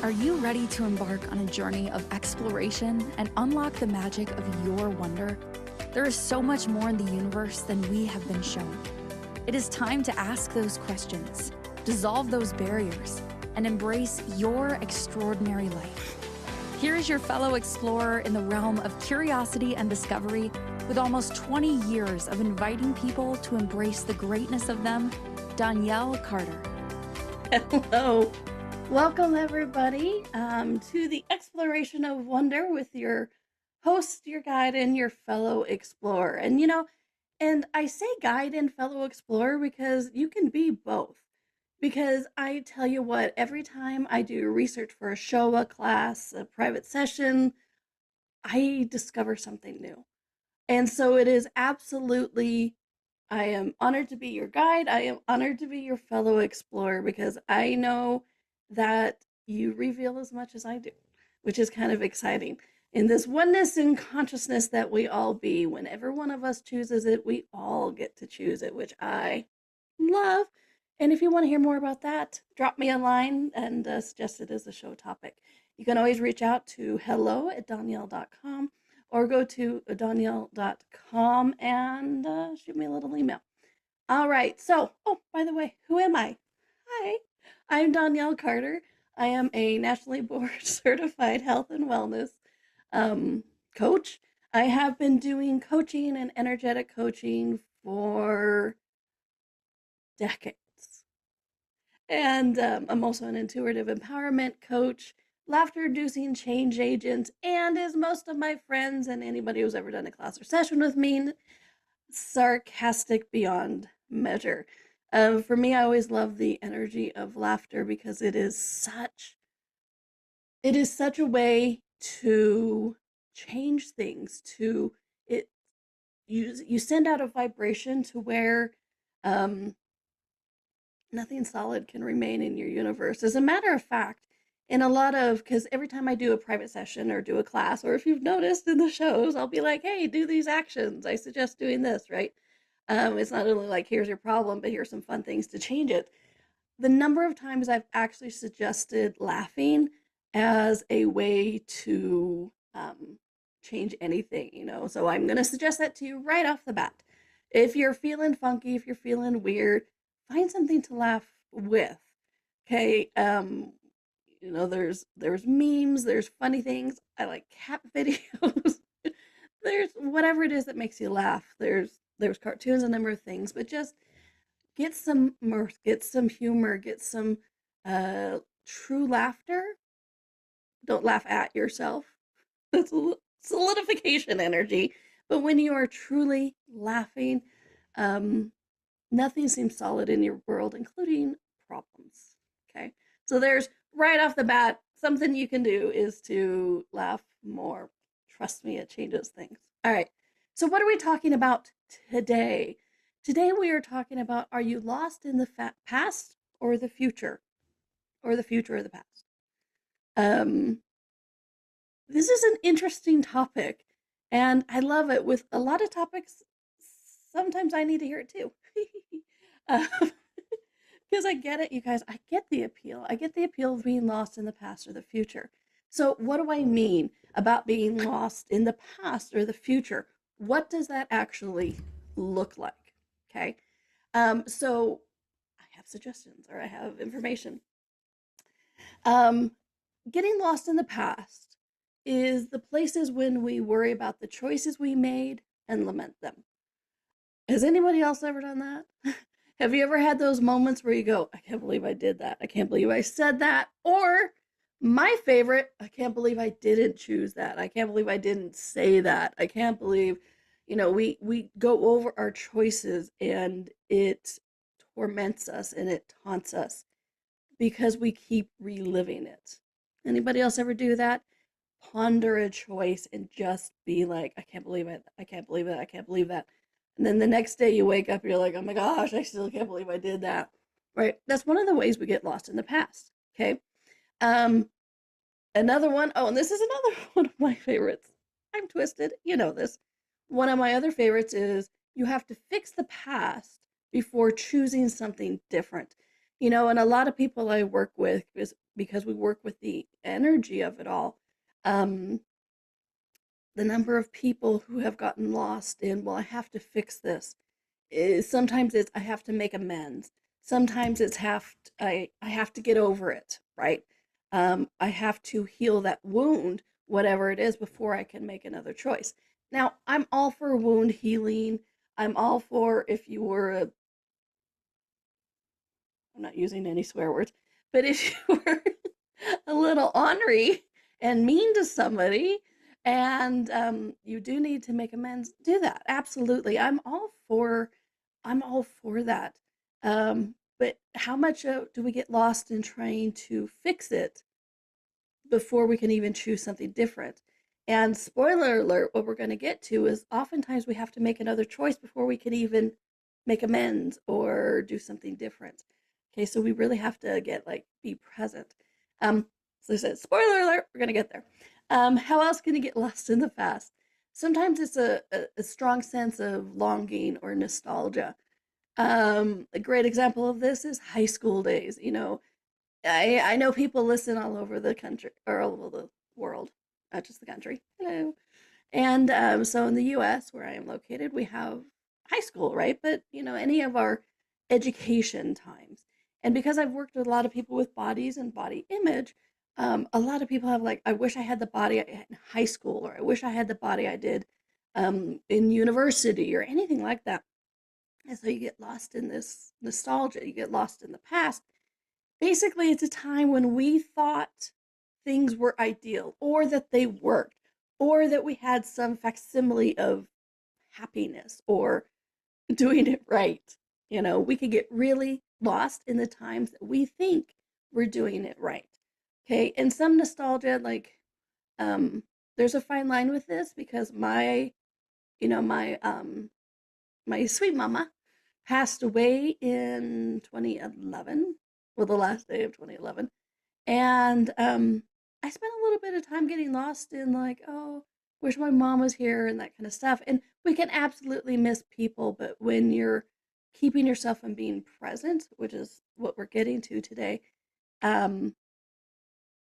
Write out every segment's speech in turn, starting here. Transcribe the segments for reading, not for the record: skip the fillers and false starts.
Are you ready to embark on a journey of exploration and unlock the magic of your wonder? There is so much more in the universe than we have been shown. It is time to ask those questions, dissolve those barriers, and embrace your extraordinary life. Here is your fellow explorer in the realm of curiosity and discovery, with almost 20 years of inviting people to embrace the greatness of them, Donnielle Carter. Hello. Welcome, everybody, to the exploration of wonder with your host, your guide, and your fellow explorer. And I say guide and fellow explorer because you can be both. Because I tell you what, every time I do research for a show, a class, a private session, I discover something new. And so it is absolutely, I am honored to be your guide. I am honored to be your fellow explorer because I know that you reveal as much as I do, which is kind of exciting. In this oneness and consciousness that we all be, whenever one of us chooses it, we all get to choose it, which I love. And if you want to hear more about that, drop me a line and suggest it as a show topic. You can always reach out to hello@donnielle.com or go to donnielle.com and shoot me a little email. All right. So, by the way, who am I? Hi, I'm Donnielle Carter. I am a nationally board certified health and wellness coach. I have been doing coaching and energetic coaching for decades. And I'm also an intuitive empowerment coach, laughter-inducing change agent, and as most of my friends and anybody who's ever done a class or session with me, sarcastic beyond measure. For me, I always love the energy of laughter because it is such a way to change things. You send out a vibration to where nothing solid can remain in your universe. As a matter of fact, because every time I do a private session or do a class, or if you've noticed in the shows, I'll be like, hey, do these actions. I suggest doing this, right? It's not only like, here's your problem, but here's some fun things to change it. The number of times I've actually suggested laughing as a way to change anything, So I'm going to suggest that to you right off the bat. If you're feeling funky, if you're feeling weird, find something to laugh with. Okay. There's memes, there's funny things. I like cat videos. There's whatever it is that makes you laugh. There's cartoons, a number of things, but just get some mirth, get some humor, get some true laughter. Don't laugh at yourself. That's solidification energy. But when you are truly laughing, nothing seems solid in your world, including problems. Okay. So there's right off the bat, something you can do is to laugh more. Trust me, it changes things. All right. So what are we talking about today? Today we are talking about, are you lost in the past or the future? Or the future of the past? This is an interesting topic, and I love it. With a lot of topics, sometimes I need to hear it too. Because I get it, you guys. I get the appeal. I get the appeal of being lost in the past or the future. So what do I mean about being lost in the past or the future? What does that actually look like? Okay. So I have suggestions or I have information. Getting lost in the past is the places when we worry about the choices we made and lament them. Has anybody else ever done that? Have you ever had those moments where you go, I can't believe I did that. I can't believe I said that. Or my favorite, I can't believe I didn't choose that. I can't believe I didn't say that. I can't believe, we go over our choices and it torments us and it taunts us because we keep reliving it. Anybody else ever do that? Ponder a choice and just be like, I can't believe it. I can't believe it. I can't believe that. And then the next day you wake up, you're like, oh my gosh, I still can't believe I did that. Right? That's one of the ways we get lost in the past. Okay. Another one, and this is another one of my favorites. I'm twisted. You know this. One of my other favorites is you have to fix the past before choosing something different. And a lot of people I work with is because we work with the energy of it all. Um, the number of people who have gotten lost in, well, I have to fix this. Sometimes it's I have to make amends. Sometimes it's I have to get over it, right? I have to heal that wound, whatever it is, before I can make another choice. Now, I'm all for wound healing. I'm all for if you were a I'm not using any swear words, but if you were a little ornery and mean to somebody and you do need to make amends, do that. Absolutely. I'm all for that. But how much do we get lost in trying to fix it before we can even choose something different? And spoiler alert, what we're going to get to is oftentimes we have to make another choice before we can even make amends or do something different. Okay, so we really have to be present. Um, so I said, spoiler alert, we're going to get there. How else can you get lost in the past? Sometimes it's a strong sense of longing or nostalgia. A great example of this is high school days. I know people listen all over the country or all over the world, not just the country. Hello. And so in the US, where I am located, we have high school, right? But, any of our education times. And because I've worked with a lot of people with bodies and body image, a lot of people have I wish I had the body I had in high school, or I wish I had the body I did in university, or anything like that. And so you get lost in this nostalgia, you get lost in the past. Basically, it's a time when we thought things were ideal, or that they worked, or that we had some facsimile of happiness or doing it right. We could get really lost in the times that we think we're doing it right. Okay, and some nostalgia, um, there's a fine line with this because my sweet mama passed away in 2011, well, the last day of 2011. And I spent a little bit of time getting lost in oh, wish my mom was here and that kind of stuff. And we can absolutely miss people, but when you're keeping yourself from being present, which is what we're getting to today, um,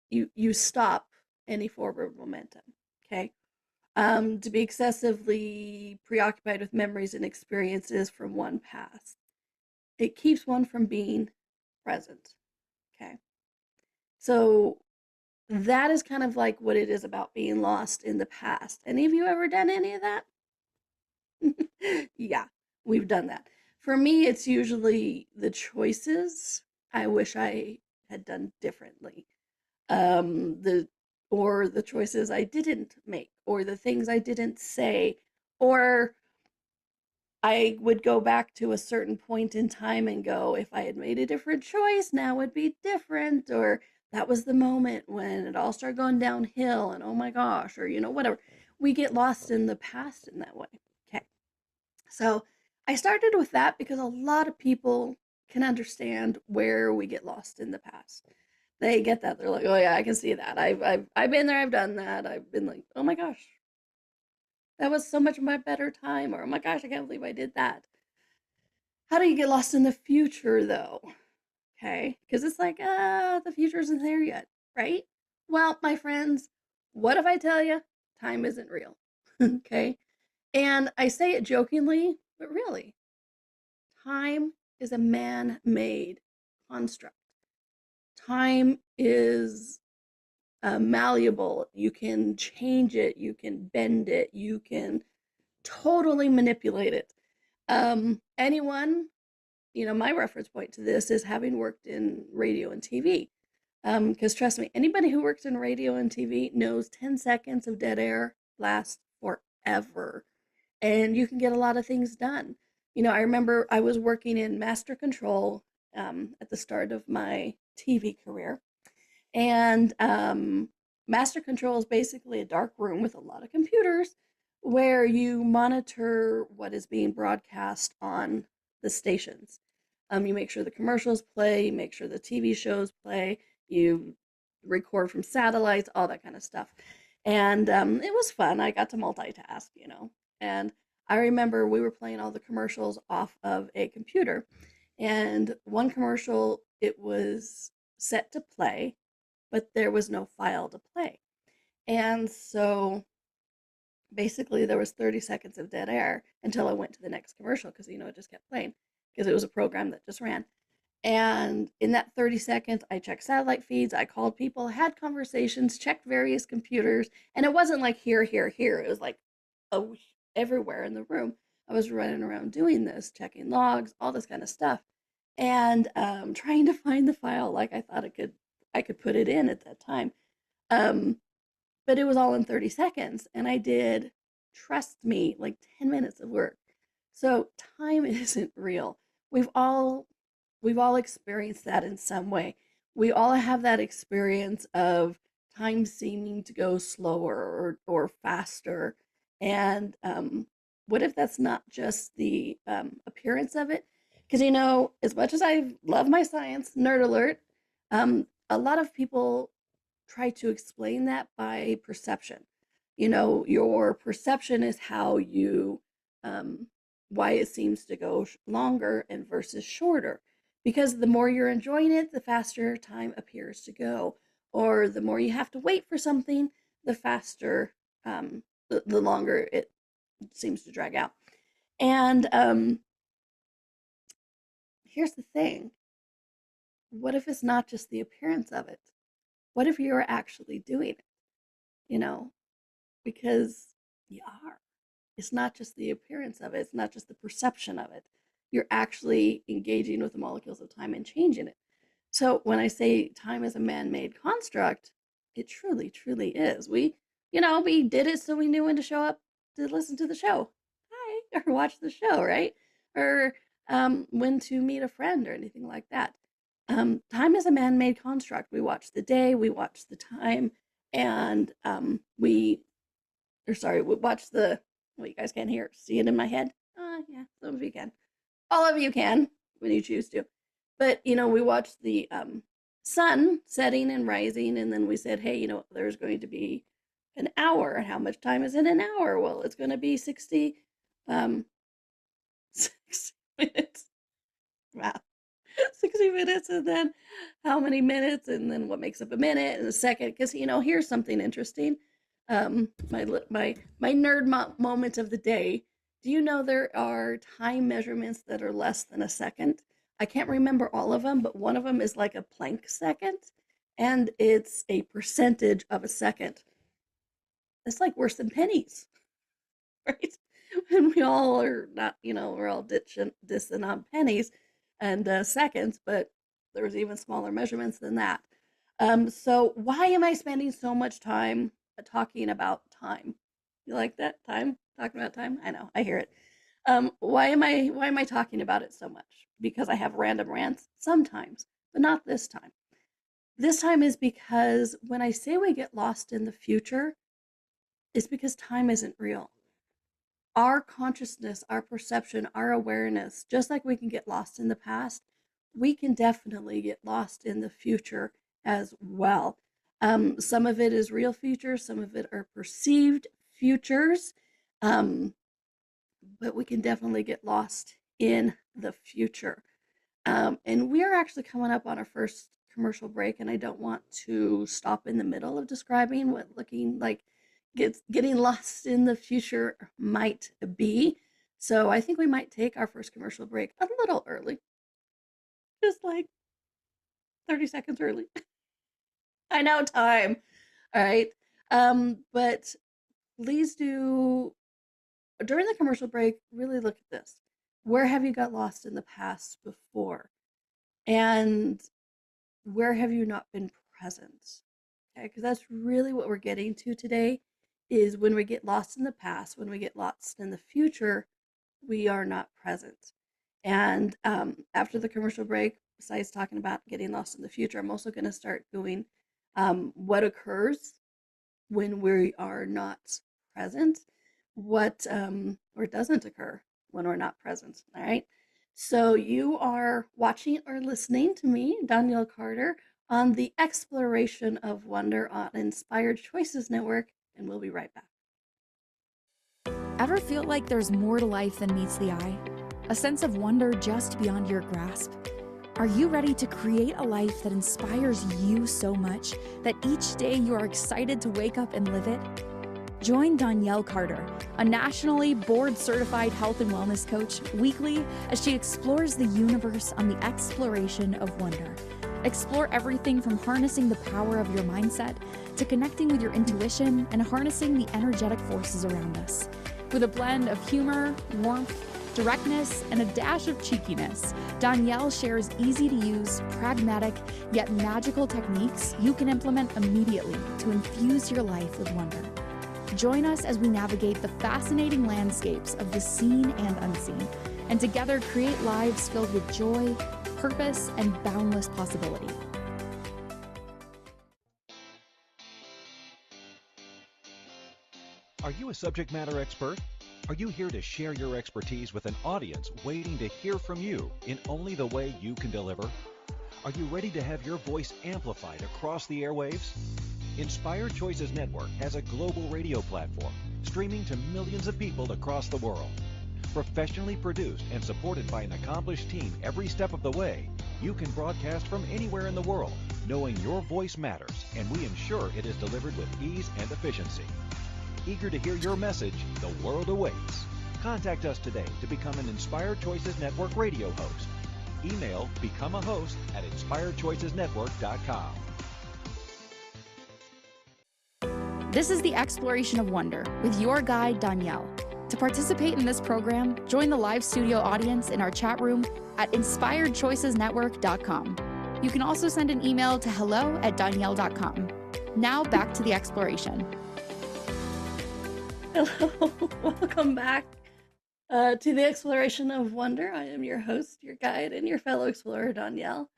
you stop any forward momentum. Okay. To be excessively preoccupied with memories and experiences from one past, it keeps one from being present. Okay. So that is kind of like what it is about being lost in the past. Any of you ever done any of that? Yeah, we've done that. For me, it's usually the choices I wish I had done differently. The or the choices I didn't make, or the things I didn't say, or I would go back to a certain point in time and go, if I had made a different choice, now it'd be different, or that was the moment when it all started going downhill, and oh my gosh, or whatever. We get lost in the past in that way. Okay. So I started with that because a lot of people can understand where we get lost in the past. They get that. They're like, oh yeah, I can see that. I've been there, I've done that. I've been like, oh my gosh, that was so much my better time, or oh my gosh, I can't believe I did that. How do you get lost in the future though? Okay, because it's like, the future isn't there yet, right? Well, my friends, what if I tell you time isn't real? Okay, and I say it jokingly, but really, time is a man made construct. Time is malleable. You can change it, you can bend it, you can totally manipulate it. Anyone, my reference point to this is having worked in radio and TV. Because trust me, anybody who works in radio and TV knows 10 seconds of dead air lasts forever. And you can get a lot of things done. I remember I was working in master control at the start of my TV career. And master control is basically a dark room with a lot of computers where you monitor what is being broadcast on the stations. You make sure the commercials play, you make sure the TV shows play, you record from satellites, all that kind of stuff. And it was fun. I got to multitask. And I remember we were playing all the commercials off of a computer. And one commercial it was set to play, but there was no file to play. And so basically there was 30 seconds of dead air until I went to the next commercial because it just kept playing because it was a program that just ran. And in that 30 seconds, I checked satellite feeds, I called people, had conversations, checked various computers, and it wasn't like here, here, here. It was like oh, everywhere in the room. I was running around doing this, checking logs, all this kind of stuff, and trying to find the file like I thought I could put it in at that time. Um, but it was all in 30 seconds, and I did, trust me, like 10 minutes of work. So time isn't real. We've all we've all experienced that in some way. We all have that experience of time seeming to go slower or faster. And what if that's not just the appearance of it? Because, as much as I love my science, nerd alert, a lot of people try to explain that by perception. Your perception is how you, um, why it seems to go longer and versus shorter. Because the more you're enjoying it, the faster time appears to go. Or the more you have to wait for something, the faster, the longer it seems to drag out. And here's the thing, what if it's not just the appearance of it? What if you're actually doing it? You know, because you are. It's not just the appearance of it, it's not just the perception of it. You're actually engaging with the molecules of time and changing it. So when I say time is a man-made construct, it truly, truly is. We did it so we knew when to show up to listen to the show. Hi, or watch the show, right? Or when to meet a friend or anything like that. Time is a man-made construct. We watch the day, we watch the time, and we watch the, well, you guys can't hear, see it in my head? Yeah, some of you can. All of you can when you choose to. But, we watched the sun setting and rising, and then we said, hey, there's going to be an hour. And how much time is in an hour? Well, it's going to be um, 60 minutes. Wow. 60 minutes, and then how many minutes, and then what makes up a minute and a second. Because, here's something interesting. My nerd moment of the day. Do you know there are time measurements that are less than a second? I can't remember all of them, but one of them is like a Planck second, and it's a percentage of a second. It's like worse than pennies, right? And we all are not, we're all dissing on pennies and seconds, but there's even smaller measurements than that. So why am I spending so much time talking about time? You like that? Time? Talking about time? I know, I hear it. Why am I talking about it so much? Because I have random rants sometimes, but not this time. This time is because when I say we get lost in the future, it's because time isn't real. Our consciousness, our perception, our awareness, just like we can get lost in the past, we can definitely get lost in the future as well. Some of it is real futures, some of it are perceived futures, but we can definitely get lost in the future. And we are actually coming up on our first commercial break, and I don't want to stop in the middle of describing what looking like getting lost in the future might be. So I think we might take our first commercial break a little early, just like 30 seconds early. I know time. All right. But please do, during the commercial break, really look at this. Where have you got lost in the past before? And where have you not been present? Okay, because that's really what we're getting to today is when we get lost in the past, when we get lost in the future, we are not present. And after the commercial break, besides talking about getting lost in the future, I'm also going to start doing what occurs when we are not present, what or doesn't occur when we're not present. All right. So you are watching or listening to me, Donnielle Carter, on the Exploration of Wonder on Inspired Choices Network, and we'll be right back. Ever feel like there's more to life than meets the eye? A sense of wonder just beyond your grasp? Are you ready to create a life that inspires you so much that each day you are excited to wake up and live it? Join Donnielle Carter, a nationally board-certified health and wellness coach, weekly as she explores the universe on the exploration of wonder. Explore everything from harnessing the power of your mindset to connecting with your intuition and harnessing the energetic forces around us. With a blend of humor, warmth, directness, and a dash of cheekiness, Donnielle shares easy-to-use, pragmatic, yet magical techniques you can implement immediately to infuse your life with wonder. Join us as we navigate the fascinating landscapes of the seen and unseen, and together create lives filled with joy, purpose, and boundless possibility. Are you a subject matter expert? Are you here to share your expertise with an audience waiting to hear from you in only the way you can deliver? Are you ready to have your voice amplified across the airwaves? Inspired Choices Network has a global radio platform streaming to millions of people across the world. Professionally produced and supported by an accomplished team every step of the way, you can broadcast from anywhere in the world, knowing your voice matters, and we ensure it is delivered with ease and efficiency. Eager to hear your message, the world awaits. Contact us today to become an Inspired Choices Network radio host. Email becomeahost@inspiredchoicesnetwork.com. This is the Exploration of Wonder with your guide, Donnielle. To participate in this program, join the live studio audience in our chat room at inspiredchoicesnetwork.com. You can also send an email to hello@donnielle.com. Now back to the exploration. Hello, welcome back to the Exploration of Wonder. I am your host, your guide, and your fellow explorer, Donnielle.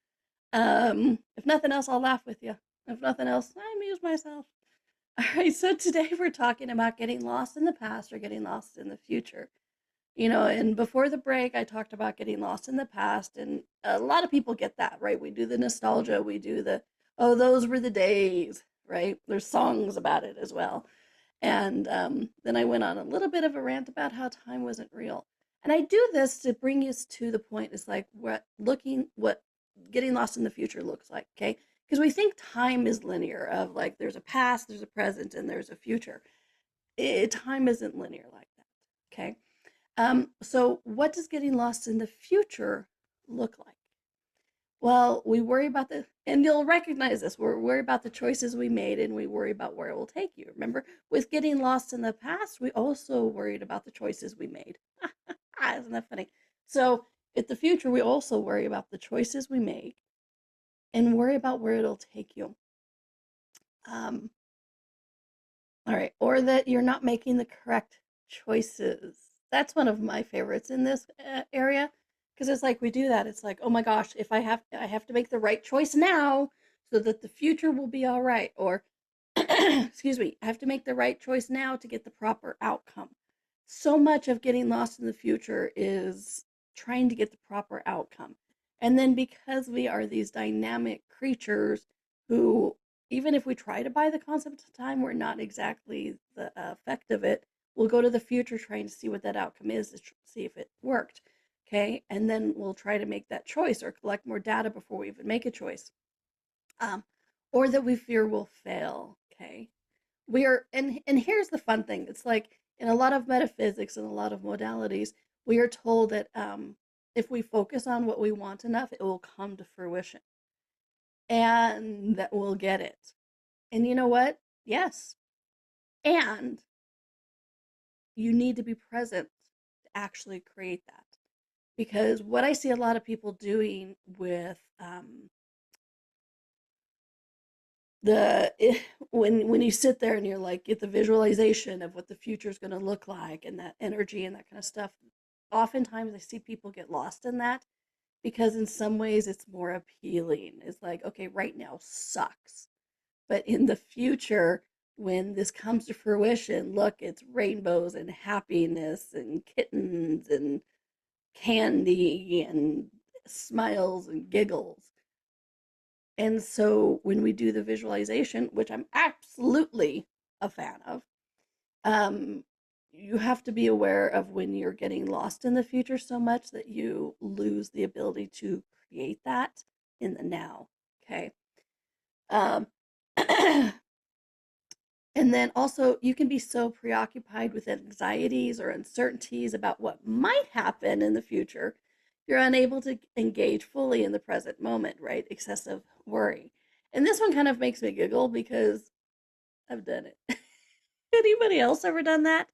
If nothing else, I'll laugh with you. If nothing else, I amuse myself. All right, so today we're talking about getting lost in the past or getting lost in the future. And before the break, I talked about getting lost in the past, and a lot of people get that, right? We do the nostalgia, we do the, oh, those were the days, right? There's songs about it as well. And then I went on a little bit of a rant about how time wasn't real. And I do this to bring us to the point is like what getting lost in the future looks like, okay? Because we think time is linear of like there's a past, there's a present, and there's a future. Time isn't linear like that, okay? So what does getting lost in the future look like? Well, we worry about and you'll recognize this, we're worried about the choices we made and we worry about where it will take you. Remember, with getting lost in the past, we also worried about the choices we made. Isn't that funny? So in the future, we also worry about the choices we make and worry about where it'll take you. All right, or that you're not making the correct choices. That's one of my favorites in this area because it's like we do that. It's like, oh my gosh, if I have to make the right choice now so that the future will be all right. Or, excuse me, I have to make the right choice now to get the proper outcome. So much of getting lost in the future is trying to get the proper outcome. And then because we are these dynamic creatures who, even if we try to buy the concept of time, we're not exactly the effect of it. We'll go to the future trying to see what that outcome is to see if it worked. Okay. And then we'll try to make that choice or collect more data before we even make a choice. Or that we fear will fail. Okay. And here's the fun thing. It's like in a lot of metaphysics and a lot of modalities, we are told that if we focus on what we want enough, it will come to fruition and that we'll get it. And you know what? Yes. And you need to be present to actually create that. Because what I see a lot of people doing with when you sit there and you're like get the visualization of what the future is going to look like and that energy and that kind of stuff, oftentimes I see people get lost in that because in some ways it's more appealing. It's like, okay, right now sucks. But in the future, when this comes to fruition, look, it's rainbows and happiness and kittens and candy and smiles and giggles. And so when we do the visualization, which I'm absolutely a fan of, you have to be aware of when you're getting lost in the future so much that you lose the ability to create that in the now. Okay. Um, and then also, you can be so preoccupied with anxieties or uncertainties about what might happen in the future, you're unable to engage fully in the present moment, right? Excessive worry. And this one kind of makes me giggle because I've done it. Anybody else ever done that?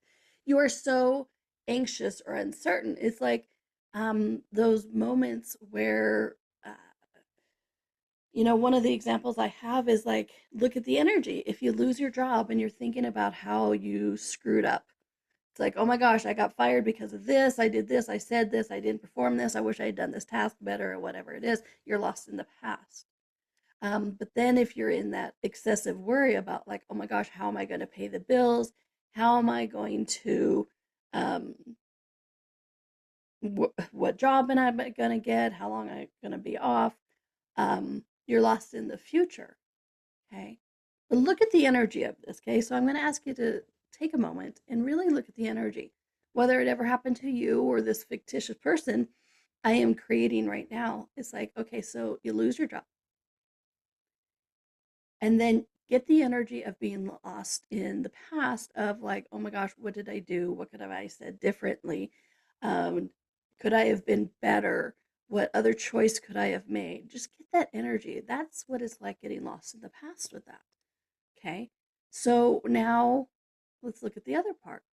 You are so anxious or uncertain. It's like those moments where, one of the examples I have is like, look at the energy. If you lose your job and you're thinking about how you screwed up, it's like, oh my gosh, I got fired because of this. I did this. I said this. I didn't perform this. I wish I had done this task better or whatever it is. You're lost in the past. But then if you're in that excessive worry about like, oh my gosh, how am I going to pay the bills? How am I going to, um, what job am I going to get? How long am I going to be off? You're lost in the future. Okay. But look at the energy of this. Okay. So I'm going to ask you to take a moment and really look at the energy, whether it ever happened to you or this fictitious person I am creating right now. It's like, okay, so you lose your job and then get the energy of being lost in the past of like, oh my gosh, what did I do? What could have I said differently? Um, could I have been better? What other choice could I have made? Just get that energy. That's what it's like getting lost in the past with that. Okay. So now let's look at the other part.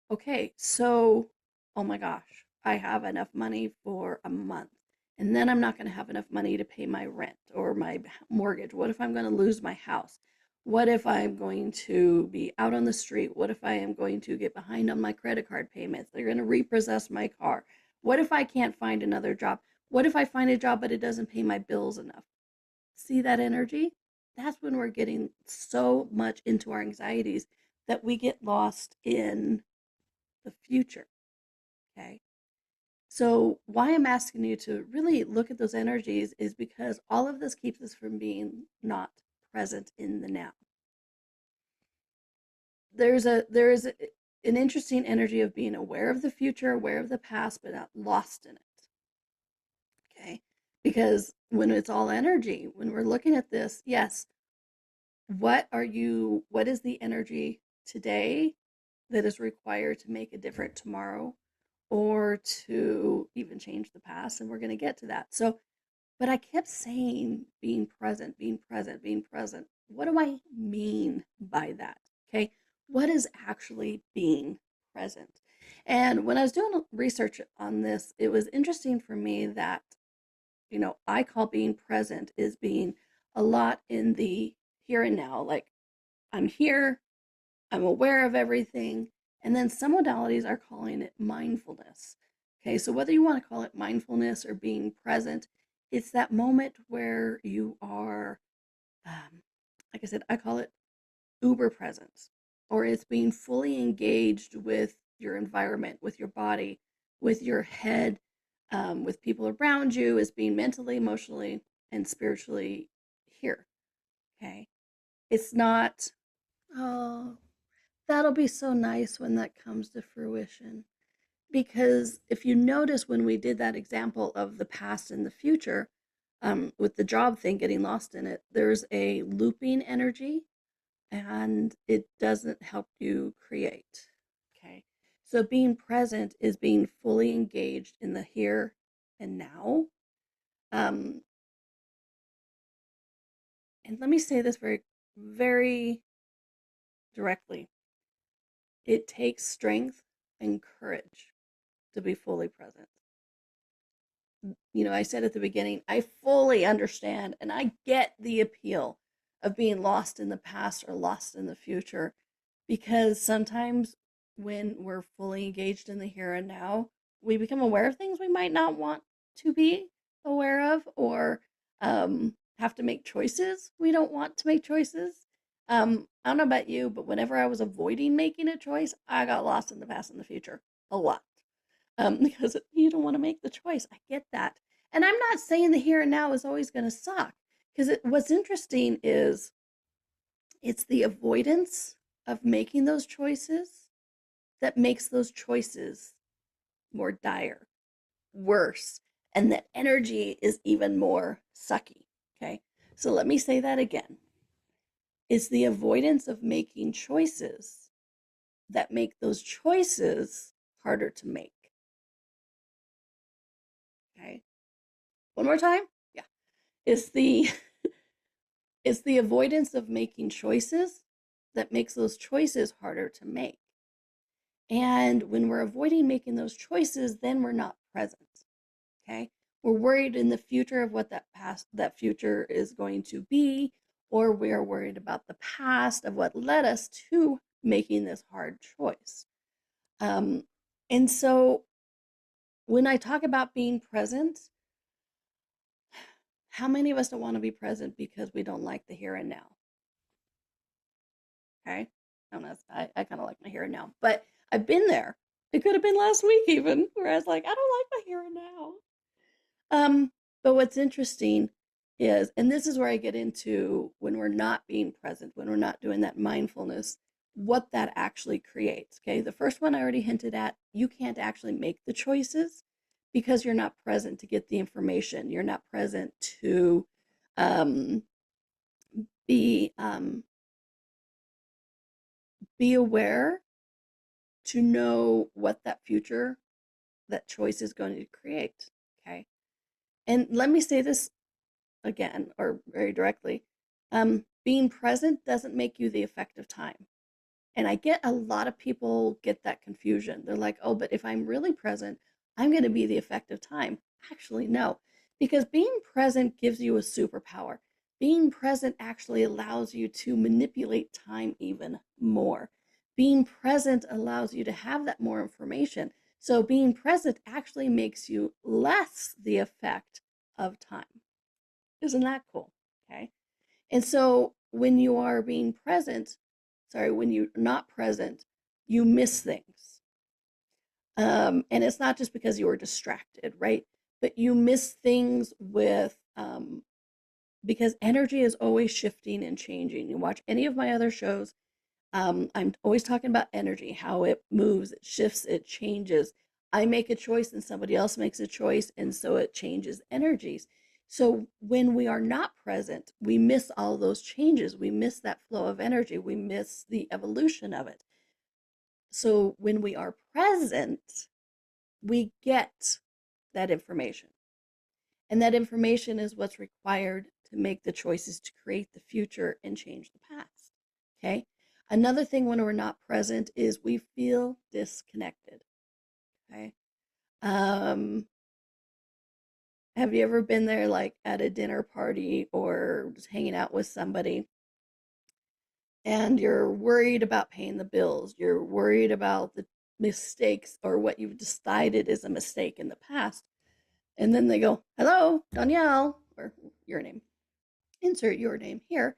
Okay. So, oh my gosh, I have enough money for a month. And then I'm not going to have enough money to pay my rent or my mortgage. What if I'm going to lose my house? What if I'm going to be out on the street? What if I am going to get behind on my credit card payments? They're going to repossess my car. What if I can't find another job? What if I find a job but it doesn't pay my bills enough? See that energy? That's when we're getting so much into our anxieties that we get lost in the future. Okay. So, why I'm asking you to really look at those energies is because all of this keeps us from being not present in the now. There is an interesting energy of being aware of the future, aware of the past, but not lost in it. Okay. Because when it's all energy, when we're looking at this, yes, what is the energy today that is required to make a different tomorrow or to even change the past? And we're going to get to that. So, but I kept saying being present, being present, being present. What do I mean by that? Okay. What is actually being present? And when I was doing research on this, it was interesting for me that, I call being present is being a lot in the here and now. Like, I'm here, I'm aware of everything. And then some modalities are calling it mindfulness. Okay, so whether you want to call it mindfulness or being present, it's that moment where you are, like I said, I call it uber presence, or it's being fully engaged with your environment, with your body, with your head, with people around you, is being mentally, emotionally, and spiritually here. Okay, it's not, oh, that'll be so nice when that comes to fruition. Because if you notice when we did that example of the past and the future, with the job thing, getting lost in it, there's a looping energy and it doesn't help you create. Okay. So being present is being fully engaged in the here and now. Um, and let me say this very, very directly. It takes strength and courage to be fully present. I said at the beginning, I fully understand and I get the appeal of being lost in the past or lost in the future, because sometimes when we're fully engaged in the here and now, we become aware of things we might not want to be aware of, or have to make choices we don't want to make choices. I don't know about you, but whenever I was avoiding making a choice, I got lost in the past and the future a lot, because you don't want to make the choice. I get that. And I'm not saying the here and now is always going to suck, because what's interesting is it's the avoidance of making those choices that makes those choices more dire, worse, and that energy is even more sucky. Okay, so let me say that again. It's the avoidance of making choices that make those choices harder to make. Okay, one more time. Yeah, it's the it's the avoidance of making choices that makes those choices harder to make. And when we're avoiding making those choices, then we're not present. Okay, we're worried in the future of what that future is going to be, or we're worried about the past of what led us to making this hard choice. And so when I talk about being present, how many of us don't want to be present because we don't like the here and now? Okay, I kind of like my here and now, but I've been there. It could have been last week even, where I was like, I don't like my here and now. But what's interesting is, and this is where I get into when we're not being present, when we're not doing that mindfulness, what that actually creates. Okay, the first one I already hinted at, you can't actually make the choices because you're not present to get the information. You're not present to um, be be aware to know what that future, that choice is going to create. Okay, and let me say this again, or very directly, being present doesn't make you the effect of time. And I get a lot of people get that confusion. They're like, oh, but if I'm really present, I'm going to be the effect of time. Actually, no, because being present gives you a superpower. Being present actually allows you to manipulate time even more. Being present allows you to have that more information. So being present actually makes you less the effect of time. Isn't that cool? Okay. And so when you are being present, when you're not present, you miss things. And it's not just because you were distracted, right? But you miss things because energy is always shifting and changing. You watch any of my other shows, I'm always talking about energy, how it moves, it shifts, it changes. I make a choice and somebody else makes a choice, and so it changes energies. So when we are not present, we miss all those changes. We miss that flow of energy. We miss the evolution of it. So when we are present, we get that information. And that information is what's required to make the choices to create the future and change the past. Okay. Another thing when we're not present is we feel disconnected. Okay. Um, have you ever been there like at a dinner party or just hanging out with somebody and you're worried about paying the bills? You're worried about the mistakes or what you've decided is a mistake in the past. And then they go, hello, Donnielle, or your name, insert your name here.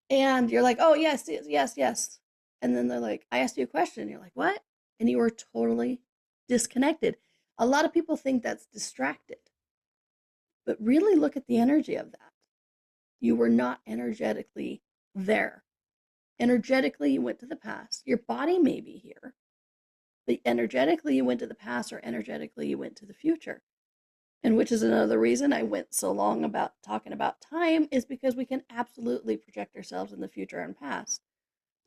And you're like, oh, yes, yes, yes, yes. And then they're like, I asked you a question. And you're like, what? And you were totally disconnected. A lot of people think that's distracted, but really look at the energy of that. You were not energetically there. Energetically, you went to the past. Your body may be here, but energetically, you went to the past, or energetically, you went to the future. And which is another reason I went so long about talking about time, is because we can absolutely project ourselves in the future and past.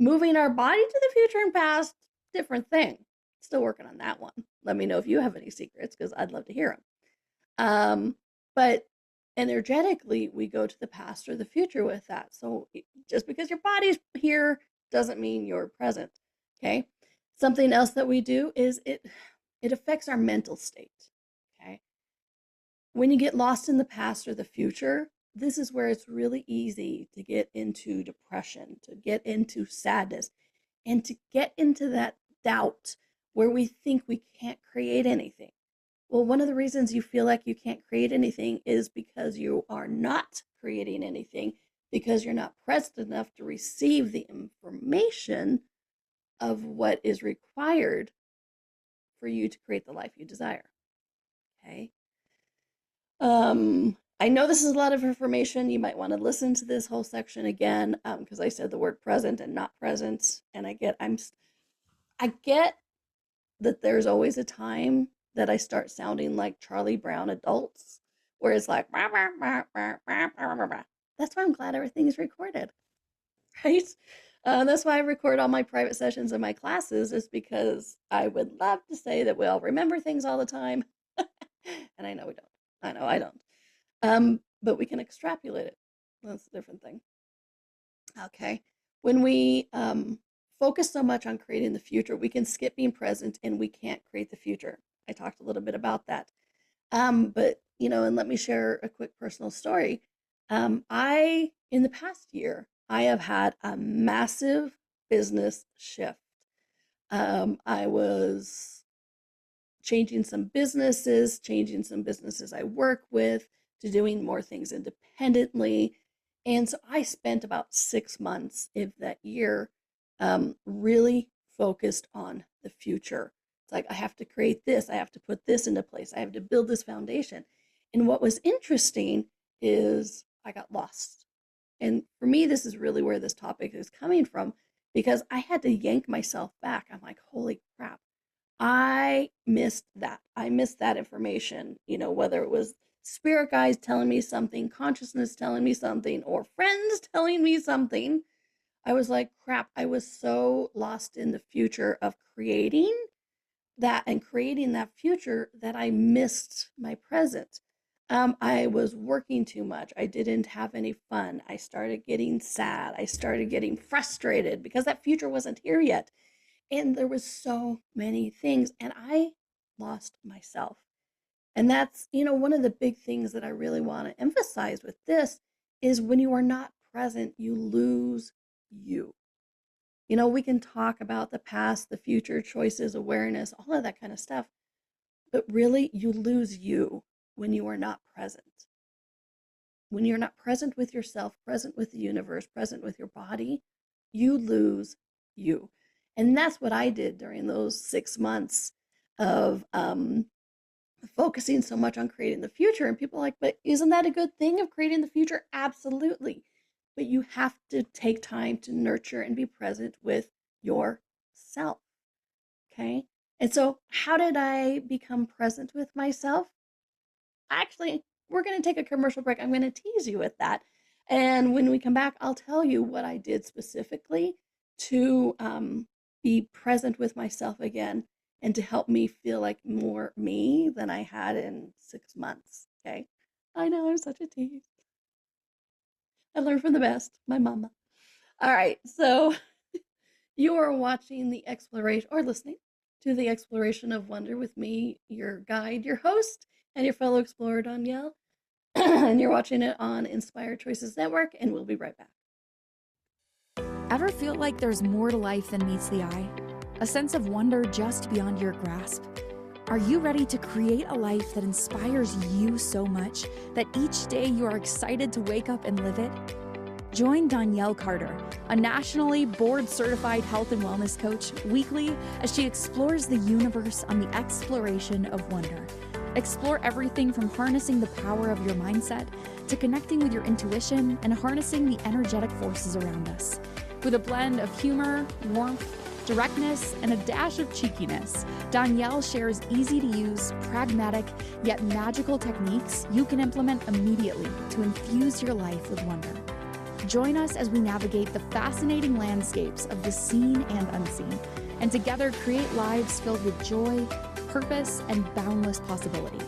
Moving our body to the future and past, different thing. Still working on that one. Let me know if you have any secrets, because I'd love to hear them. But energetically, we go to the past or the future with that. So just because your body's here doesn't mean you're present. Okay. Something else that we do is it affects our mental state. Okay. When you get lost in the past or the future, this is where it's really easy to get into depression, to get into sadness, and to get into that doubt where we think we can't create anything. Well, one of the reasons you feel like you can't create anything is because you are not creating anything, because you're not present enough to receive the information of what is required for you to create the life you desire. Okay. I know this is a lot of information. You might want to listen to this whole section again, because I said the word present and not present, and I get that there's always a time that I start sounding like Charlie Brown adults, where it's like, "Rah, rah, rah, rah, rah, rah, rah, rah." That's why I'm glad everything is recorded, right? That's why I record all my private sessions in my classes, is because I would love to say that we all remember things all the time. And I know we don't. I know I don't. But we can extrapolate it. That's a different thing. Okay. When we focus so much on creating the future, we can skip being present and we can't create the future. I talked a little bit about that. But, and let me share a quick personal story. In the past year, I have had a massive business shift. I was changing some businesses I work with, to doing more things independently. And so I spent about 6 months of that year really focused on the future. It's like, I have to create this, I have to put this into place, I have to build this foundation. And what was interesting is I got lost. And for me, this is really where this topic is coming from, because I had to yank myself back. I'm like, holy crap, I missed that. I missed that information, whether it was spirit guides telling me something, consciousness telling me something, or friends telling me something. I was like, crap, I was so lost in the future of creating that future that I missed my present. I was working too much. I didn't have any fun. I started getting sad. I started getting frustrated because that future wasn't here yet. And there was so many things, and I lost myself. And that's, one of the big things that I really want to emphasize with this is, when you are not present, you lose you. We can talk about the past, the future, choices, awareness, all of that kind of stuff, but really you lose you when you are not present. When you're not present with yourself, present with the universe, present with your body, you lose you. And that's what I did during those 6 months of focusing so much on creating the future. And people are like, but isn't that a good thing, of creating the future? Absolutely. But you have to take time to nurture and be present with yourself. Okay. And so, how did I become present with myself? Actually, we're going to take a commercial break. I'm going to tease you with that. And when we come back, I'll tell you what I did specifically to be present with myself again, and to help me feel like more me than I had in 6 months. Okay. I know, I'm such a tease. I learned from the best, my mama. All right. So you are watching the exploration, or listening to the exploration of wonder, with me, your guide, your host, and your fellow explorer, Donnielle. And you're watching it on Inspired Choices Network, and we'll be right back. Ever feel like there's more to life than meets the eye? A sense of wonder just beyond your grasp? Are you ready to create a life that inspires you so much that each day you are excited to wake up and live it? Join Donnielle Carter, a nationally board-certified health and wellness coach, weekly as she explores the universe on the exploration of wonder. Explore everything from harnessing the power of your mindset to connecting with your intuition and harnessing the energetic forces around us. With a blend of humor, warmth, directness, and a dash of cheekiness, Donnielle shares easy-to-use, pragmatic, yet magical techniques you can implement immediately to infuse your life with wonder. Join us as we navigate the fascinating landscapes of the seen and unseen, and together create lives filled with joy, purpose, and boundless possibility.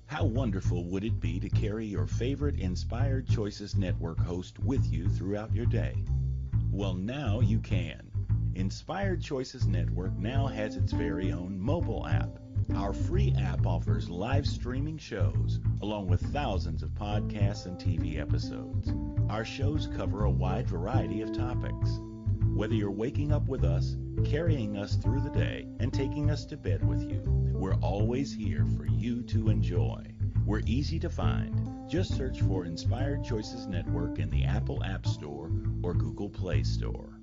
How wonderful would it be to carry your favorite Inspired Choices Network host with you throughout your day? Well, now you can. Inspired Choices Network now has its very own mobile app. Our free app offers live streaming shows, along with thousands of podcasts and TV episodes. Our shows cover a wide variety of topics. Whether you're waking up with us, carrying us through the day, and taking us to bed with you, we're always here for you to enjoy. We're easy to find. Just search for Inspired Choices Network in the Apple App Store or Google Play Store.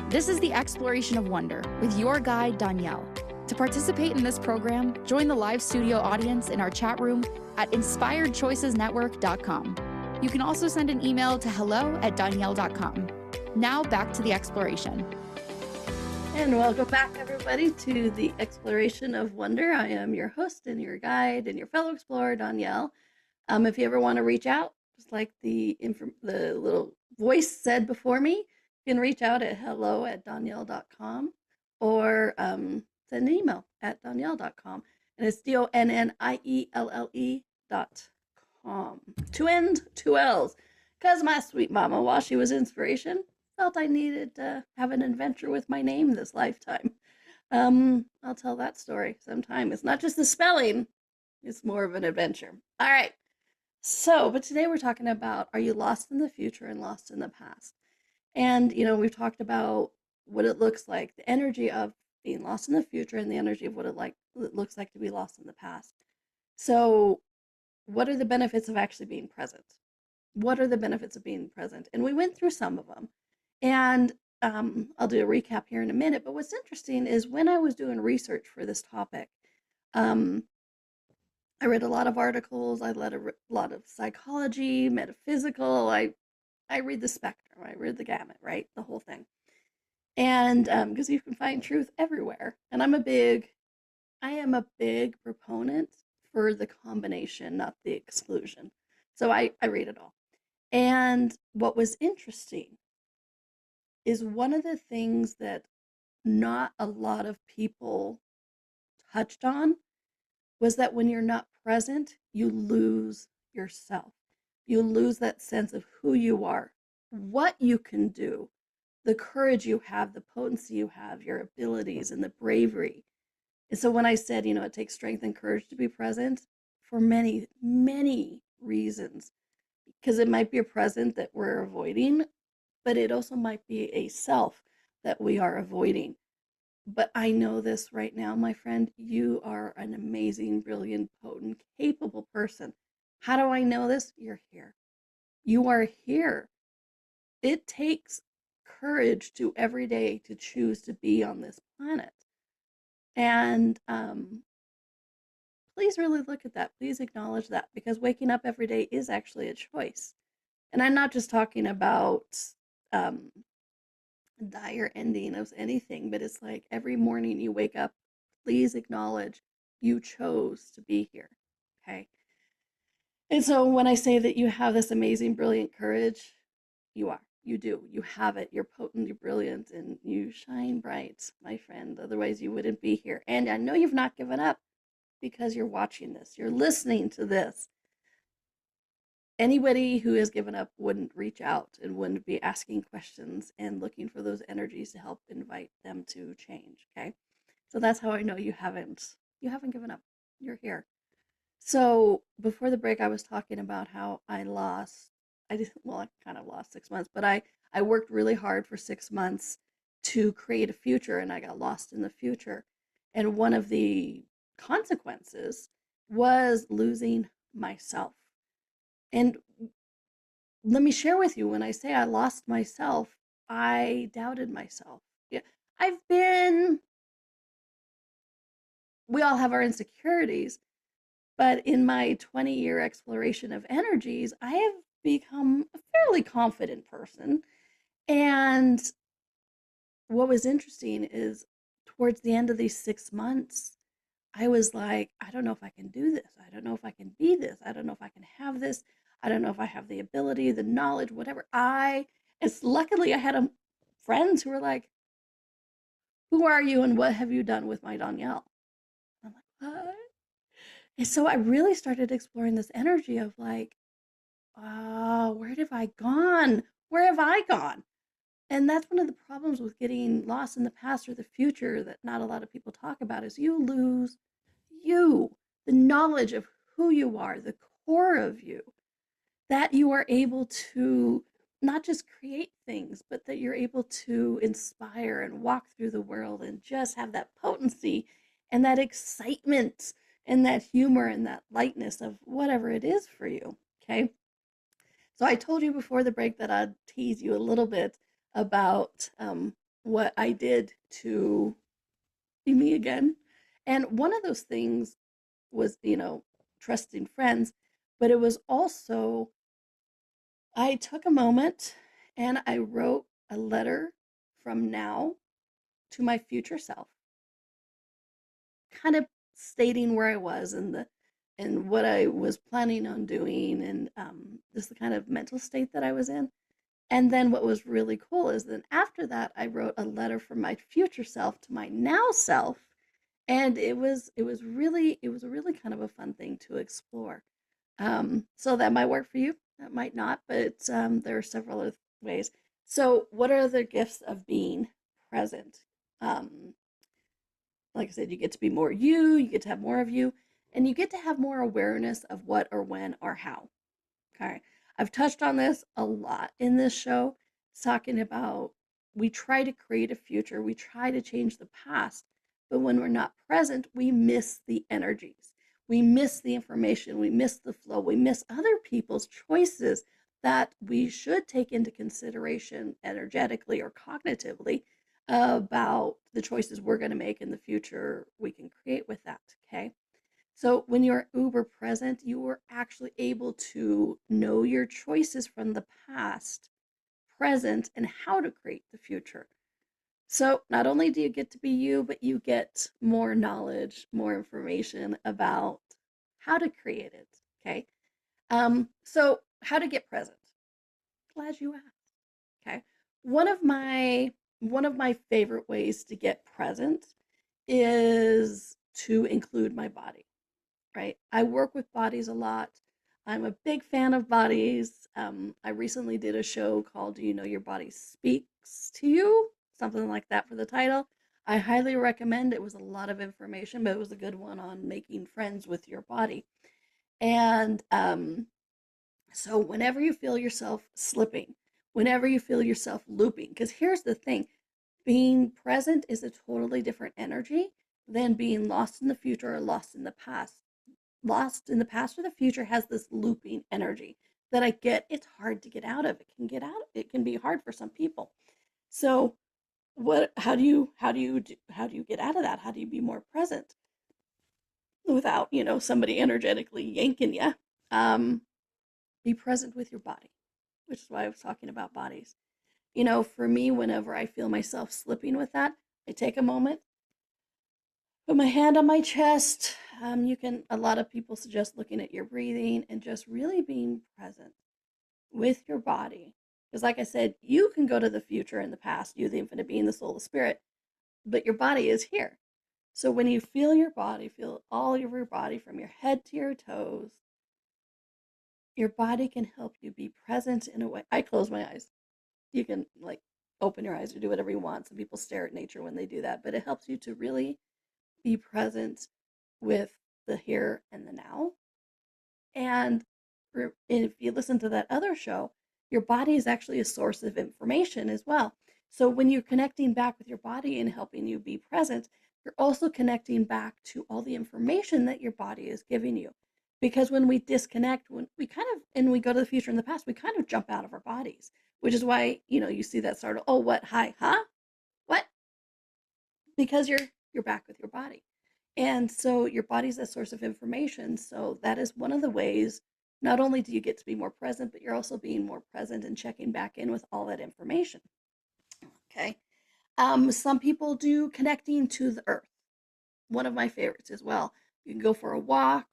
This is the Exploration of Wonder with your guide, Donnielle. To participate in this program, join the live studio audience in our chat room at inspiredchoicesnetwork.com. You can also send an email to hello@donnielle.com. Now back to the exploration. And welcome back, everybody, to the Exploration of Wonder. I am your host and your guide and your fellow explorer, Donnielle. If you ever want to reach out, just like the little voice said before me, you can reach out at hello@donnielle.com or send an email at donnielle.com. And it's DONNIELLE.com. Two N's, two L's. Because my sweet mama, while she was inspiration, felt I needed to have an adventure with my name this lifetime. I'll tell that story sometime. It's not just the spelling, it's more of an adventure. All right. So, but today we're talking about, are you lost in the future and lost in the past? And, we've talked about what it looks like, the energy of being lost in the future and the energy of what it looks like to be lost in the past. So, what are the benefits of actually being present? What are the benefits of being present? And we went through some of them. And I'll do a recap here in a minute. But what's interesting is when I was doing research for this topic, I read a lot of articles. I read a lot of psychology, metaphysical. I read the spectrum. I read the gamut, right? The whole thing. And because you can find truth everywhere. And I am a big proponent for the combination, not the exclusion. So I read it all. And what was interesting is one of the things that not a lot of people touched on was that when you're not present, you lose yourself. You lose that sense of who you are, what you can do, the courage you have, the potency you have, your abilities, and the bravery. And so when I said, it takes strength and courage to be present, for many, many reasons, because it might be a present that we're avoiding, but it also might be a self that we are avoiding. But I know this right now, my friend, you are an amazing, brilliant, potent, capable person. How do I know this? You're here. You are here. It takes courage to every day to choose to be on this planet. And please really look at that. Please acknowledge that, because waking up every day is actually a choice. And I'm not just talking about dire ending of anything, but it's like every morning you wake up, please acknowledge you chose to be here. Okay. And so when I say that you have this amazing, brilliant courage, you are. You do. You have it. You're potent, you're brilliant, and you shine bright, my friend. Otherwise, you wouldn't be here. And I know you've not given up because you're watching this, you're listening to this. Anybody who has given up wouldn't reach out and wouldn't be asking questions and looking for those energies to help invite them to change. Okay. So that's how I know you haven't given up. You're here. So before the break, I was talking about how I kind of lost 6 months, but I worked really hard for 6 months to create a future, and I got lost in the future. And one of the consequences was losing myself. And let me share with you, when I say I lost myself, I doubted myself. Yeah, we all have our insecurities, but in my 20-year exploration of energies, I have become a fairly confident person. And what was interesting is towards the end of these 6 months, I was like, I don't know if I can do this. I don't know if I can be this. I don't know if I can have this. I don't know if I have the ability, the knowledge, whatever. It's luckily I had friends who were like, who are you and what have you done with my Donnielle? I'm like, what? And so I really started exploring this energy of like, where have I gone? Where have I gone? And that's one of the problems with getting lost in the past or the future that not a lot of people talk about, is you lose the knowledge of who you are, the core of you, that you are able to not just create things, but that you're able to inspire and walk through the world and just have that potency and that excitement and that humor and that lightness of whatever it is for you. Okay. So I told you before the break that I'd tease you a little bit about what I did to be me again. And one of those things was, trusting friends, but it was also I took a moment and I wrote a letter from now to my future self, kind of stating where I was and what I was planning on doing and just the kind of mental state that I was in. And then what was really cool is then after that, I wrote a letter from my future self to my now self, and it was really kind of a fun thing to explore. So that might work for you, that might not, but there are several other ways. So, what are the gifts of being present? Um, like I said, you get to be more you, you get to have more of you, and you get to have more awareness of what or when or how. Okay. I've touched on this a lot in this show, talking about we try to create a future, we try to change the past, but when we're not present, we miss the energies. We miss the information, we miss the flow, we miss other people's choices that we should take into consideration energetically or cognitively about the choices we're going to make in the future we can create with that. Okay. So when you're uber present, you are actually able to know your choices from the past, present, and how to create the future. So not only do you get to be you, but you get more knowledge, more information about how to create it. Okay. So how to get present? Glad you asked. Okay. One of my one of my favorite ways to get present is to include my body. Right? I work with bodies a lot. I'm a big fan of bodies. I recently did a show called Do You Know Your Body Speaks to You? Something like that for the title. I highly recommend. It was a lot of information, but it was a good one on making friends with your body. And so, whenever you feel yourself slipping, whenever you feel yourself looping, because here's the thing, being present is a totally different energy than being lost in the future or lost in the past. Lost in the past or the future has this looping energy that I get. It's hard to get out of. It can be hard for some people. So what how do you get out of that? How do you be more present without, somebody energetically yanking you? Um, be present with your body, which is why I was talking about bodies. For me, whenever I feel myself slipping with that, I take a moment, put my hand on my chest. A lot of people suggest looking at your breathing and just really being present with your body. Because, like I said, you can go to the future and the past, you, the infinite being, the soul, the spirit, but your body is here. So when you feel your body, feel all of your body from your head to your toes, your body can help you be present in a way. I close my eyes. You can like open your eyes or do whatever you want. Some people stare at nature when they do that, but it helps you to really be present with the here and the now. And if you listen to that other show, your body is actually a source of information as well. So when you're connecting back with your body and helping you be present, you're also connecting back to all the information that your body is giving you. Because when we disconnect, when we kind of and we go to the future and the past, we kind of jump out of our bodies, which is why, you see that sort of, oh, what, hi, huh? What? Because you're back with your body. And so your body's a source of information. So that is one of the ways not only do you get to be more present, but you're also being more present and checking back in with all that information. Okay. Some people do connecting to the earth. One of my favorites as well. You can go for a walk.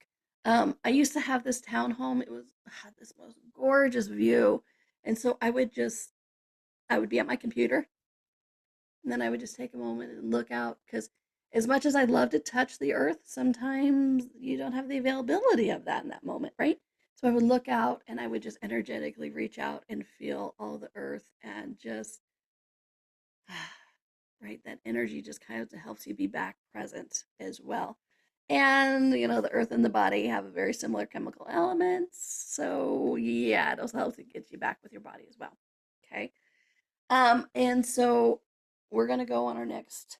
I used to have this townhome. It was had this most gorgeous view. And so I would be at my computer and then I would just take a moment and look out because as much as I'd love to touch the earth, sometimes you don't have the availability of that in that moment, right? So I would look out and I would just energetically reach out and feel all the earth and just, right, that energy just kind of helps you be back present as well. And, the earth and the body have a very similar chemical elements. So, yeah, it also helps to get you back with your body as well. Okay. And so we're going to go on our next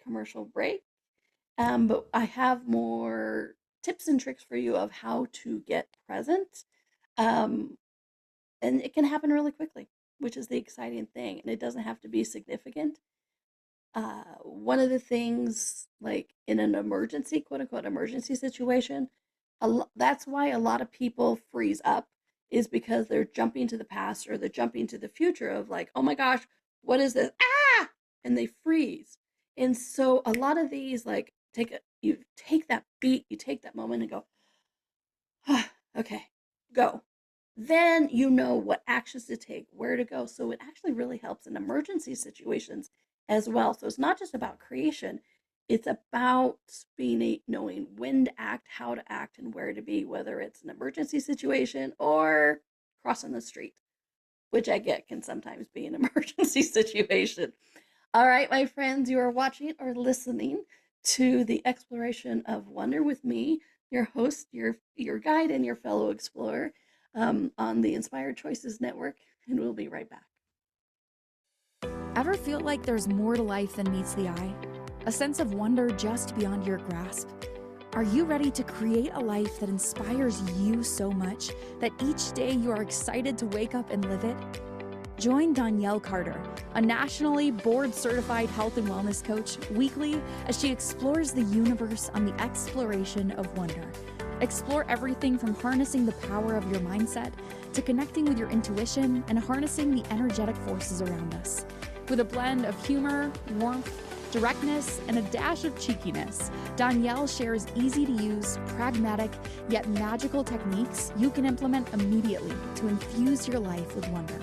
commercial break. But I have more tips and tricks for you of how to get present. Um, and it can happen really quickly, which is the exciting thing. And it doesn't have to be significant. One of the things, like in an emergency, quote unquote, emergency situation, that's why a lot of people freeze up is because they're jumping to the past or they're jumping to the future of like, oh my gosh, what is this? Ah! And they freeze. And so a lot of these, like, you take that beat, you take that moment and go, ah, okay, go. Then you know what actions to take, where to go. So it actually really helps in emergency situations as well. So it's not just about creation, it's about knowing when to act, how to act, and where to be, whether it's an emergency situation or crossing the street, which I get can sometimes be an emergency situation. All right, my friends, you are watching or listening to the Exploration of Wonder with me, your host, your guide, and your fellow explorer on the Inspired Choices Network, and we'll be right back. Ever feel like there's more to life than meets the eye? A sense of wonder just beyond your grasp? Are you ready to create a life that inspires you so much that each day you are excited to wake up and live it? Join Donnielle Carter, a nationally board-certified health and wellness coach, weekly as she explores the universe on the exploration of wonder. Explore everything from harnessing the power of your mindset to connecting with your intuition and harnessing the energetic forces around us. With a blend of humor, warmth, directness, and a dash of cheekiness, Donnielle shares easy-to-use, pragmatic, yet magical techniques you can implement immediately to infuse your life with wonder.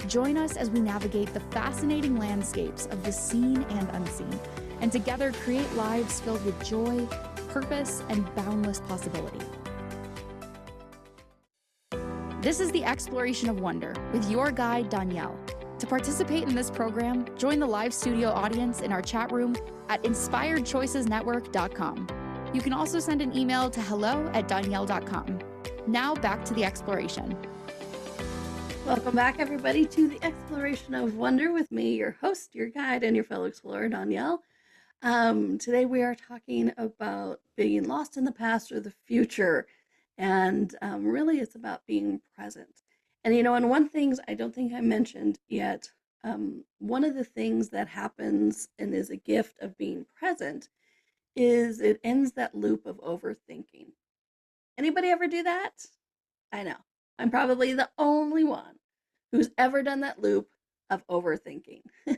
Join us as we navigate the fascinating landscapes of the seen and unseen, and together create lives filled with joy, purpose, and boundless possibility. This is the Exploration of Wonder with your guide, Donnielle. To participate in this program, join the live studio audience in our chat room at inspiredchoicesnetwork.com. You can also send an email to hello@donnielle.com. Now back to the exploration. Welcome back, everybody, to the Exploration of Wonder with me, your host, your guide, and your fellow explorer, Donnielle. Today we are talking about being lost in the past or the future, and really it's about being present. And and one thing I don't think I mentioned yet, one of the things that happens and is a gift of being present is it ends that loop of overthinking. Anybody ever do that? I know. I'm probably the only one who's ever done that loop of overthinking. Yeah.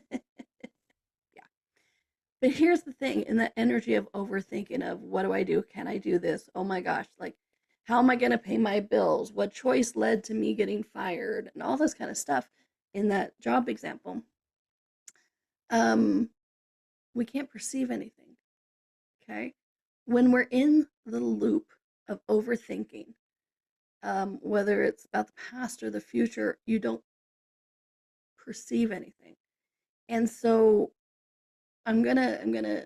But here's the thing, in the energy of overthinking of what do I do? Can I do this? Oh my gosh, like how am I going to pay my bills? What choice led to me getting fired? And all this kind of stuff in that job example. We can't perceive anything. Okay? When we're in the loop of overthinking, whether it's about the past or the future, you don't perceive anything. And so I'm gonna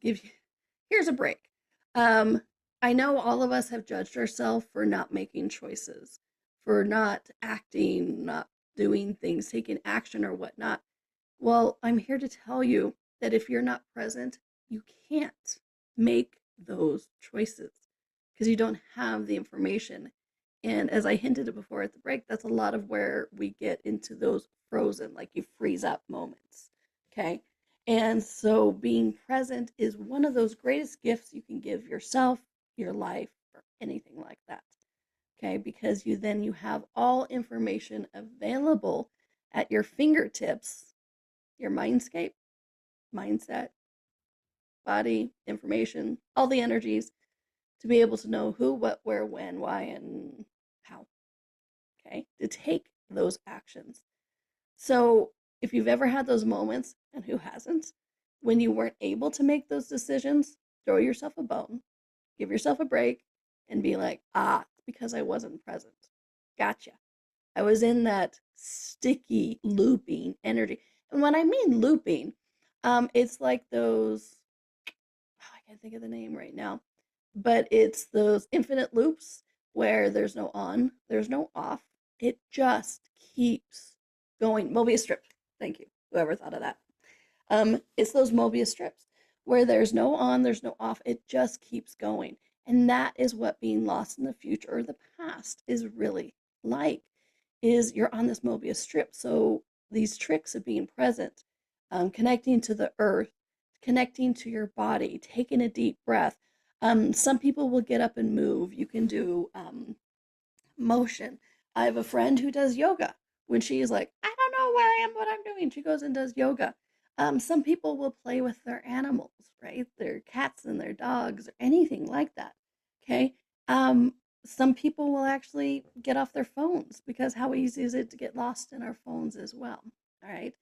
give you, here's a break. I know all of us have judged ourselves for not making choices, for not acting, not doing things, taking action or whatnot. Well, I'm here to tell you that if you're not present, you can't make those choices because you don't have the information. And as I hinted before at the break, that's a lot of where we get into those frozen, like you freeze up moments. Okay. And so being present is one of those greatest gifts you can give yourself, your life, or anything like that. Okay. Because you have all information available at your fingertips, your mindscape, mindset, body, information, all the energies to be able to know who, what, where, when, why, and how. Okay. To take those actions. So if you've ever had those moments, and who hasn't, when you weren't able to make those decisions, throw yourself a bone, give yourself a break, and be like, it's because I wasn't present. Gotcha. I was in that sticky, looping energy. And when I mean looping, it's like those, I can't think of the name right now, but it's those infinite loops where there's no on, there's no off. It just keeps going. Mobius strips. Thank you. Whoever thought of that. It's those Mobius strips where there's no on, there's no off. It just keeps going. And that is what being lost in the future or the past is really like, is you're on this Mobius strip. So these tricks of being present, connecting to the earth, connecting to your body, taking a deep breath. Some people will get up and move. You can do motion. I have a friend who does yoga. When she's like, I don't know where I am, what I'm doing, she goes and does yoga. Some people will play with their animals, right? Their cats and their dogs or anything like that. Okay. Um, some people will actually get off their phones because how easy is it to get lost in our phones as well? All right.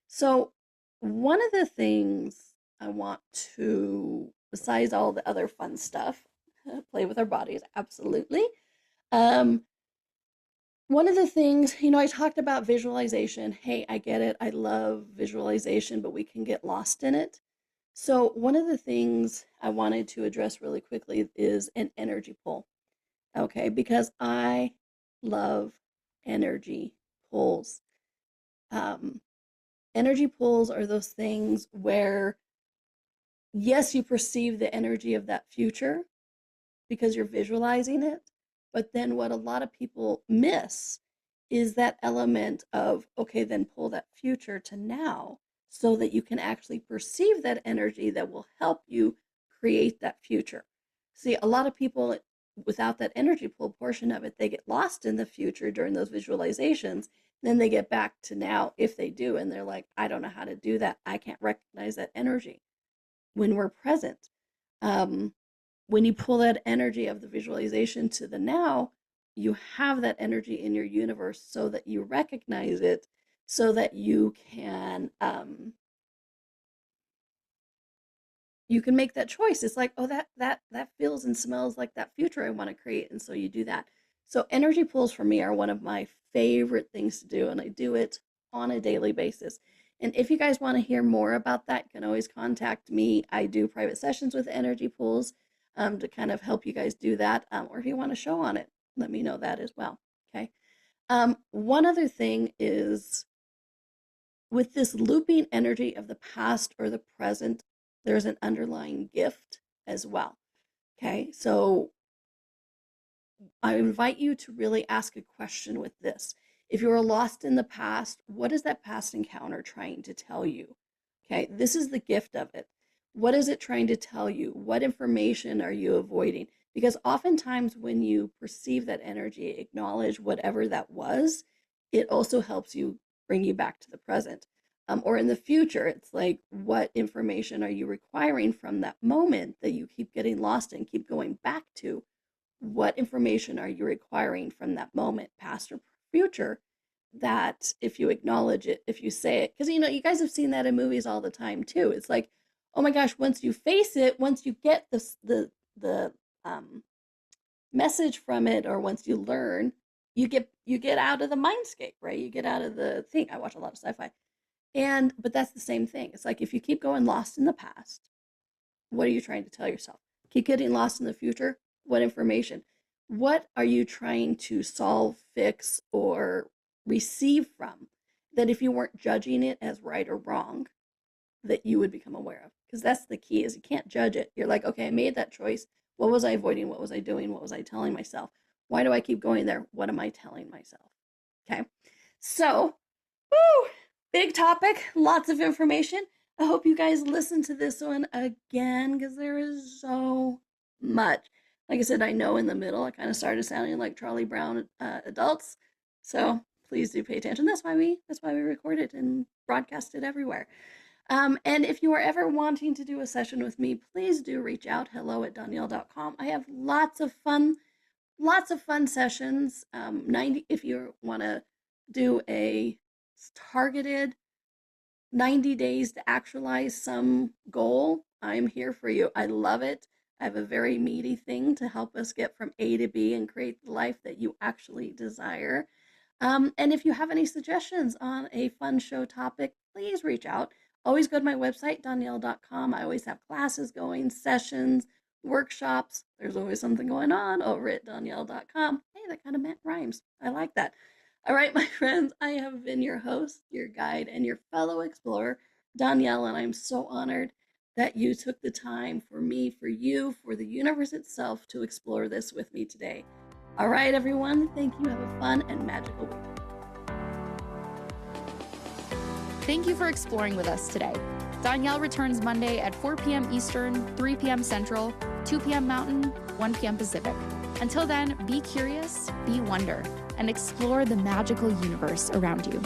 So, one of the things I want to, besides all the other fun stuff, play with our bodies, absolutely. Um, One of the things, I talked about visualization. Hey, I get it. I love visualization, but we can get lost in it. So, one of the things I wanted to address really quickly is an energy pull. Okay, because I love energy pulls. Um, Energy pulls are those things where, yes, you perceive the energy of that future because you're visualizing it. But then what a lot of people miss is that element of, okay, then pull that future to now so that you can actually perceive that energy that will help you create that future. See, a lot of people, without that energy pull portion of it, they get lost in the future during those visualizations. Then they get back to now if they do, and they're like, I don't know how to do that. I can't recognize that energy when we're present. Um, when you pull that energy of the visualization to the now, you have that energy in your universe so that you recognize it, so that you can make that choice. It's like, oh, that feels and smells like that future I want to create, and so you do that. So energy pulls for me are one of my favorite things to do, and I do it on a daily basis. And if you guys want to hear more about that, you can always contact me. I do private sessions with energy pulls to kind of help you guys do that. Or if you want a show on it, let me know that as well. Okay. One other thing is with this looping energy of the past or the present, there's an underlying gift as well. Okay, so I invite you to really ask a question with this. If you are lost in the past, what is that past encounter trying to tell you? Okay, this is the gift of it. What is it trying to tell you? What information are you avoiding? Because oftentimes when you perceive that energy, acknowledge whatever that was, it also helps you bring you back to the present. Or in the future, it's like, what information are you requiring from that moment that you keep getting lost in, keep going back to? What information are you requiring from that moment, past or future, that if you acknowledge it, if you say it, because you guys have seen that in movies all the time too. It's like, oh my gosh, once you face it, once you get the message from it, or once you learn, you get out of the mindscape, right? You get out of the thing. I watch a lot of sci-fi, but that's the same thing. It's like if you keep going lost in the past, what are you trying to tell yourself? Keep getting lost in the future. What information? What are you trying to solve, fix, or receive from that if you weren't judging it as right or wrong, that you would become aware of? Because that's the key, is you can't judge it. You're like, okay, I made that choice. What was I avoiding? What was I doing? What was I telling myself? Why do I keep going there? What am I telling myself? Okay. So, woo, big topic, lots of information. I hope you guys listen to this one again because there is so much. Like I said, I know in the middle I kind of started sounding like Charlie Brown adults, so please do pay attention. That's why we record it and broadcast it everywhere. And if you are ever wanting to do a session with me, please do reach out. hello@donnielle.com. I have lots of fun sessions. 90 if you want to do a targeted 90 days to actualize some goal, I'm here for you. I love it. I have a very meaty thing to help us get from A to B and create the life that you actually desire. And if you have any suggestions on a fun show topic, please reach out. Always go to my website, donnielle.com. I always have classes going, sessions, workshops. There's always something going on over at donnielle.com. Hey, that kind of rhymes. I like that. All right, my friends, I have been your host, your guide, and your fellow explorer, Donnielle, and I'm so honored that you took the time for me, for you, for the universe itself to explore this with me today. All right, everyone, thank you. Have a fun and magical week. Thank you for exploring with us today. Donnielle returns Monday at 4 p.m. Eastern, 3 p.m. Central, 2 p.m. Mountain, 1 p.m. Pacific. Until then, be curious, be wonder, and explore the magical universe around you.